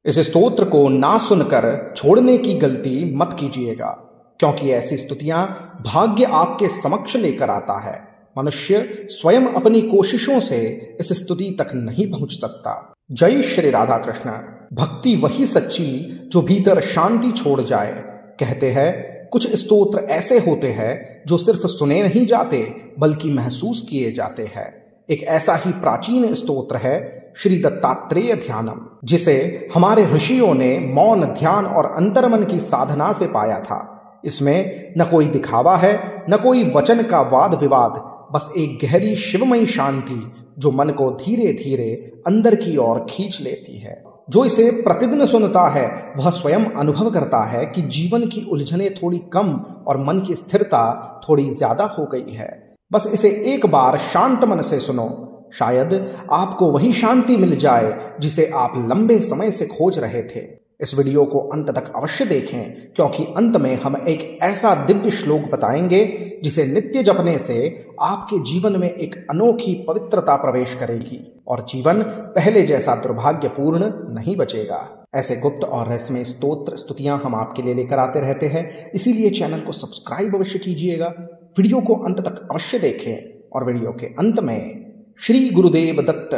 इस स्तोत्र को ना सुनकर छोड़ने की गलती मत कीजिएगा, क्योंकि ऐसी स्तुतियां भाग्य आपके समक्ष लेकर आता है। मनुष्य स्वयं अपनी कोशिशों से इस स्तुति तक नहीं पहुंच सकता। जय श्री राधा कृष्ण। भक्ति वही सच्ची जो भीतर शांति छोड़ जाए। कहते हैं कुछ स्तोत्र ऐसे होते हैं जो सिर्फ सुने नहीं जाते बल्कि महसूस किए जाते हैं। एक ऐसा ही प्राचीन स्तोत्र है श्री दत्तात्रेय ध्यानम, जिसे हमारे ऋषियों ने मौन ध्यान और अंतर्मन की साधना से पाया था। इसमें न कोई दिखावा है, न कोई वचन का वाद विवाद, बस एक गहरी शिवमयी शांति जो मन को धीरे धीरे अंदर की ओर खींच लेती है। जो इसे प्रतिदिन सुनता है वह स्वयं अनुभव करता है कि जीवन की उलझनें थोड़ी कम और मन की स्थिरता थोड़ी ज्यादा हो गई है। बस इसे एक बार शांत मन से सुनो, शायद आपको वही शांति मिल जाए जिसे आप लंबे समय से खोज रहे थे। इस वीडियो को अंत तक अवश्य देखें, क्योंकि अंत में हम एक ऐसा दिव्य श्लोक बताएंगे जिसे नित्य जपने से आपके जीवन में एक अनोखी पवित्रता प्रवेश करेगी और जीवन पहले जैसा दुर्भाग्यपूर्ण नहीं बचेगा। ऐसे गुप्त और रहस्यमय स्तोत्र स्तुतियां हम आपके लिए लेकर आते रहते हैं, इसीलिए चैनल को सब्सक्राइब अवश्य कीजिएगा। वीडियो को अंत तक अवश्य देखें और वीडियो के अंत में श्री गुरुदेव दत्त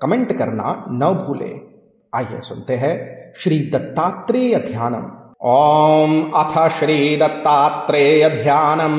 कमेंट करना न भूले। आइए सुनते हैं श्री दत्तात्रेय ध्यानम। ओम अथ श्री दत्तात्रेय ध्यानम।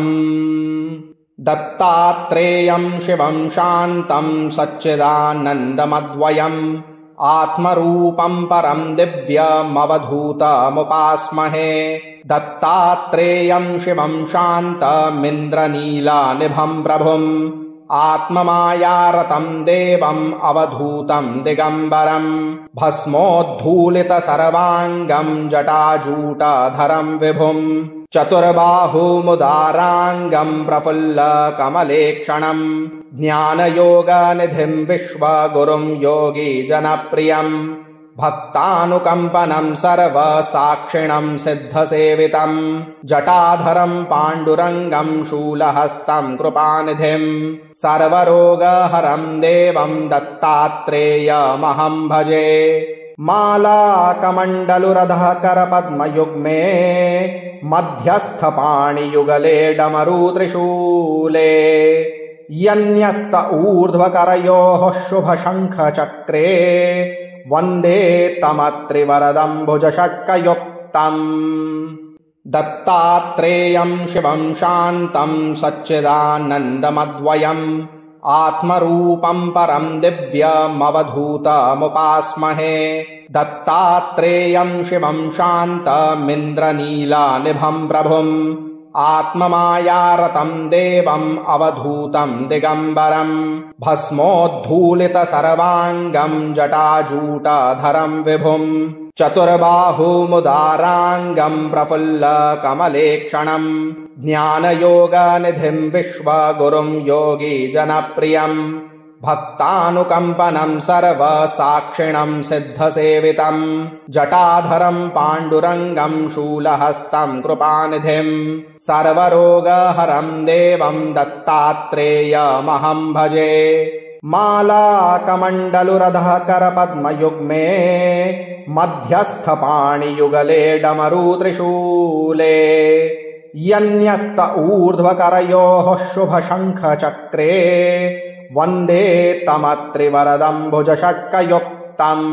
दत्तात्रेयं शिवं शान्तं सच्चिदानन्दमद्वयम् आत्मरूपं परं दिव्यमवधूतमुपास्महे। दत्तात्रेयं शिवं शान्तमिन्द्रनीलानिभं प्रभुम् आत्ममायारतं देवम् अवधूतं दिगम्बरम् भस्मोद्धूलितसर्वाङ्गं जटाजूटधरं विभुम् चतुर्बाहुमुदाराङ्गं प्रफुल्लकमलेक्षणम् ज्ञानयोगनिधिं विश्वगुरुं योगीजनप्रियम् भक्तानुकम्पनं सर्वसाक्षिणं सिद्धसेवितं जटाधरं पाण्डुरङ्गं शूलहस्तं कृपानिधिं सर्वरोगहरं देवं दत्तात्रेयमहं भजे। मालाकमण्डलुरधः करपद्मयुग्मे मध्यस्थपाणियुगले डमरुत्रिशूले यन्यस्त ऊर्ध्वकरयोः शुभशङ्खचक्रे वन्दे तमत्रिवरदं भुजषट्कयुक्तम्। दत्तात्रेयं शिवं शान्तं सच्चिदानन्दमद्वयम् आत्मरूपं परं दिव्यमवधूतमुपास्महे। दत्तात्रेयं शिवं शान्तमिन्द्रनीलानिभं प्रभुम् आत्ममायारतं देवम् अवधूतं दिगम्बरम् भस्मोद्धूलितसर्वाङ्गं जटाजूटधरं विभुम् चतुर्बाहुमुदाराङ्गं प्रफुल्लकमलेक्षणम् ज्ञानयोगनिधिं विश्वगुरुं योगीजनप्रियम् भक्तानुकम्पनं सर्वसाक्षिणं सिद्धसेवितं जटाधरं पाण्डुरङ्गं शूलहस्तं कृपानिधिं सर्वरोगहरं देवं दत्तात्रेयमहं भजे। मालाकमण्डलुरधः करपद्मयुग्मे मध्यस्थपाणियुगले डमरुत्रिशूले यन्यस्त ऊर्ध्वकरयोः शुभशङ्खचक्रे वन्दे तमत्रिवरदं भुजषट्कयुक्तम्।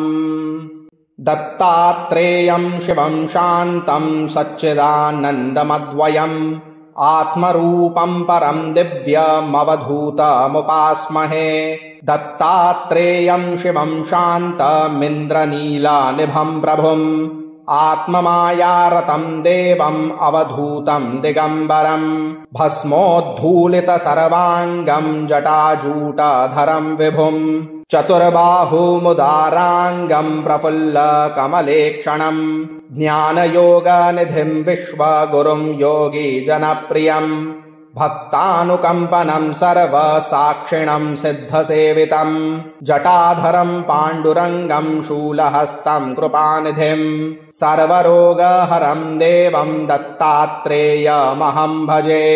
दत्तात्रेयं शिवं शान्तं सच्चिदानन्दमद्वयम् आत्मरूपं परं दिव्यमवधूतमुपास्महे। दत्तात्रेयं शिवं शान्तमिन्द्रनीलानिभं प्रभुम् आत्ममायारतं देवम् अवधूतं दिगम्बरम् भस्मोद्धूलितसर्वाङ्गं जटाजूटधरं विभुम् चतुर्बाहुमुदाराङ्गं प्रफुल्लकमलेक्षणम् ज्ञानयोगनिधिं विश्वगुरुं योगीजनप्रियम् भक्तानुकम्पनं सर्वसाक्षिणं सिद्धसेवितं जटाधरं पाण्डुरङ्गं शूलहस्तं कृपानिधिं सर्वरोगहरं देवं दत्तात्रेयमहं भजे।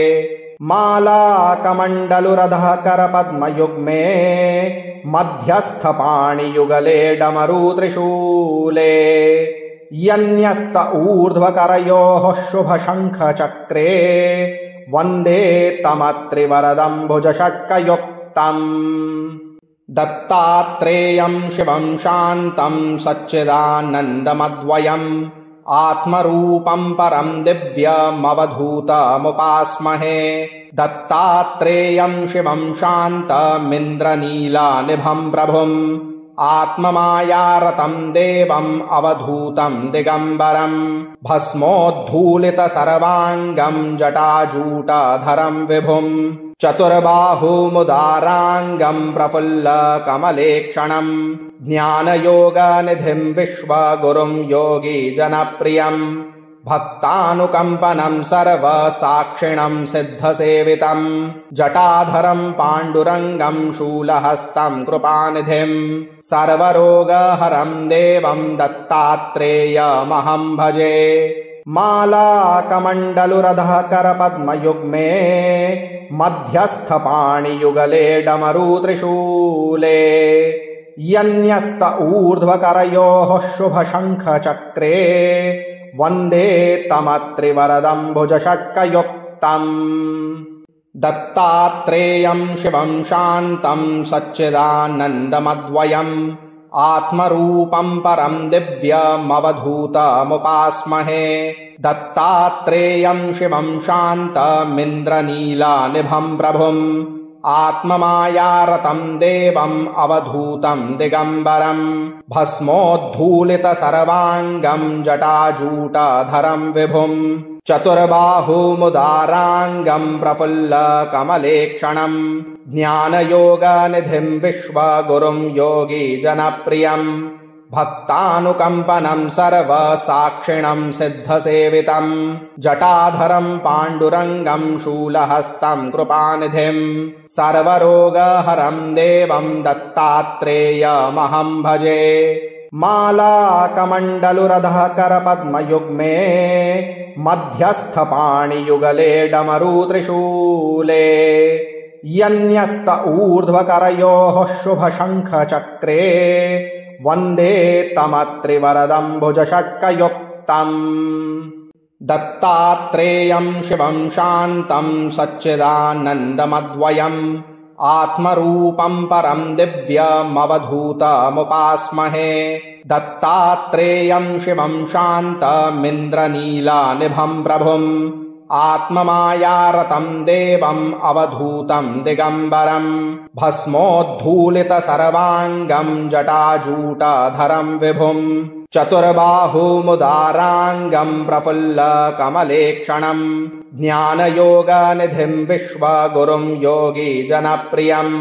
मालाकमण्डलुरधः करपद्मयुग्मे मध्यस्थपाणियुगले डमरुत्रिशूले यन्यस्त ऊर्ध्वकरयोः शुभशङ्खचक्रे वन्दे तमत्रिवरदं भुजषट्कयुक्तम् दत्तात्रेयं शिवं शान्तं सच्चिदानन्दमद्वयम् आत्मरूपं परं दिव्यमवधूतमुपास्महे दत्तात्रेयं शिवं शान्तमिन्द्रनीलानिभं प्रभुम् आत्ममायारतं देवम् अवधूतं दिगम्बरम् भस्मोद्धूलितसर्वाङ्गं जटाजूटधरं विभुम् चतुर्बाहुमुदाराङ्गं प्रफुल्लकमलेक्षणम् ज्ञानयोगनिधिं विश्वगुरुं योगीजनप्रियम् भक्तानुकम्पनं सर्वसाक्षिणं सिद्धसेवितं जटाधरं पाण्डुरङ्गं शूलहस्तं कृपानिधिं सर्वरोगहरं देवं दत्तात्रेयमहं भजे मालाकमण्डलुरधः करपद्मयुग्मे मध्यस्थपाणियुगले डमरुत्रिशूले यन्यस्त ऊर्ध्वकरयोः शुभशङ्खचक्रे वन्दे तमत्रिवरदं भुजषट्कयुक्तम् दत्तात्रेयं शिवं शान्तं सच्चिदानन्दमद्वयम् आत्मरूपं परं दिव्यमवधूतमुपास्महे दत्तात्रेयं शिवं शान्तमिन्द्रनीलानिभं प्रभुम् आत्ममायारतं देवम् अवधूतं दिगम्बरम् भस्मोद्धूलितसर्वाङ्गं जटाजूटधरं विभुम् चतुर्बाहुमुदाराङ्गं प्रफुल्लकमलेक्षणम् ज्ञानयोगनिधिं विश्वगुरुं योगीजनप्रियम् भक्तानुकम्पनं सर्वसाक्षिणं सिद्धसेवितं जटाधरं पाण्डुरङ्गं शूलहस्तं कृपानिधिं सर्वरोगहरं देवं दत्तात्रेयमहं भजे मालाकमण्डलुरधः करपद्मयुग्मे मध्यस्थपाणियुगले डमरुत्रिशूले यन्यस्त ऊर्ध्वकरयोः शुभशङ्खचक्रे वन्दे तमत्रिवरदं भुजषट्कयुक्तम् दत्तात्रेयं शिवं शान्तं सच्चिदानन्दमद्वयम् आत्मरूपं परं दिव्यमवधूतमुपास्महे दत्तात्रेयं शिवं शान्तमिन्द्रनीलानिभं प्रभुम् आत्ममायारतं देवम् अवधूतं दिगम्बरम् भस्मोद्धूलितसर्वाङ्गं जटाजूटधरं विभुम् चतुर्बाहुमुदाराङ्गं प्रफुल्लकमलेक्षणम् ज्ञानयोगनिधिं विश्वगुरुं योगीजनप्रियम्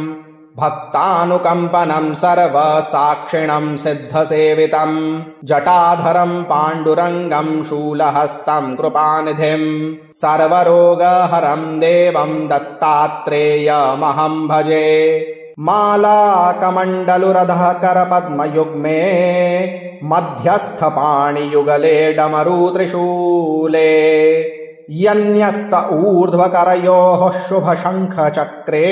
भक्तानुकम्पनं सर्वसाक्षिणं सिद्धसेवितं जटाधरं पाण्डुरङ्गं शूलहस्तं कृपानिधिं सर्वरोगहरं देवं दत्तात्रेयमहं भजे मालाकमण्डलुरधः करपद्मयुग्मे मध्यस्थपाणियुगले डमरुत्रिशूले यन्यस्त ऊर्ध्वकरयोः शुभशङ्खचक्रे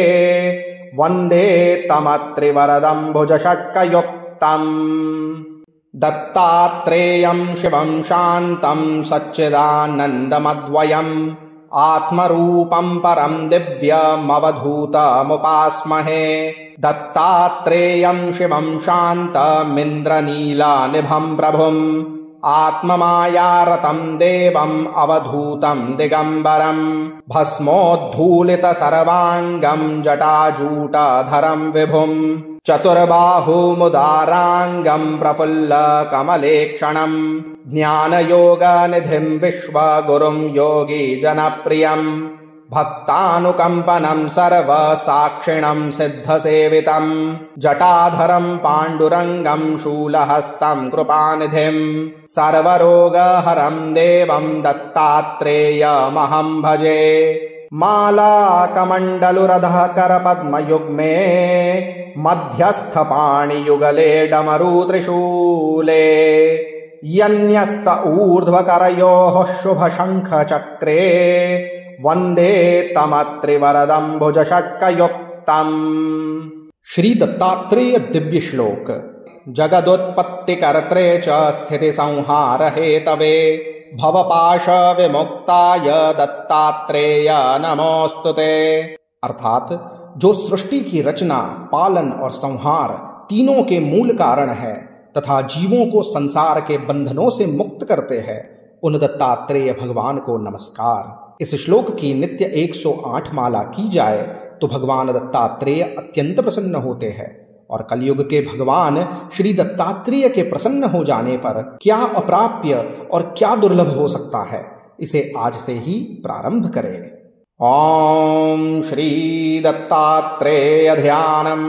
वन्दे तमत्रिवरदं भुजषट्कयुक्तम् दत्तात्रेयं शिवं शान्तं सच्चिदानन्दमद्वयम् आत्मरूपं परं दिव्यमवधूतमुपास्महे दत्तात्रेयं शिवं शान्तमिन्द्रनीलानिभं प्रभुम् आत्ममायारतं देवम् अवधूतं दिगम्बरम् भस्मोद्धूलितसर्वाङ्गं जटाजूटधरं विभुम् चतुर्बाहुमुदाराङ्गं प्रफुल्लकमलेक्षणम् ज्ञानयोगनिधिं विश्वगुरुं योगीजनप्रियम् भक्तानुकम्पनं सर्वसाक्षिणं सिद्धसेवितं जटाधरं पाण्डुरङ्गं शूलहस्तं कृपानिधिं सर्वरोगहरं देवं दत्तात्रेयमहं भजे मालाकमण्डलुरधः करपद्मयुग्मे मध्यस्थपाणियुगले डमरुत्रिशूले यन्यस्त ऊर्ध्वकरयोः शुभशङ्खचक्रे वन्दे तमत्रिवरदं भुजषट्कयुक्तम्। श्री दत्तात्रेय दिव्य श्लोक। जगदुत्पत्ति कर्त्रे च स्थिति संहार हेतवे भवपाश विमुक्ताय दत्तात्रेय नमोस्तुते। अर्थात जो सृष्टि की रचना, पालन और संहार तीनों के मूल कारण है तथा जीवों को संसार के बंधनों से मुक्त करते हैं, उन दत्तात्रेय भगवान को नमस्कार। इस श्लोक की नित्य 108 माला की जाए तो भगवान दत्तात्रेय अत्यंत प्रसन्न होते हैं और कलयुग के भगवान श्री दत्तात्रेय के प्रसन्न हो जाने पर क्या अप्राप्य और क्या दुर्लभ हो सकता है, इसे आज से ही प्रारंभ करें। ओम श्री दत्तात्रेय ध्यानम।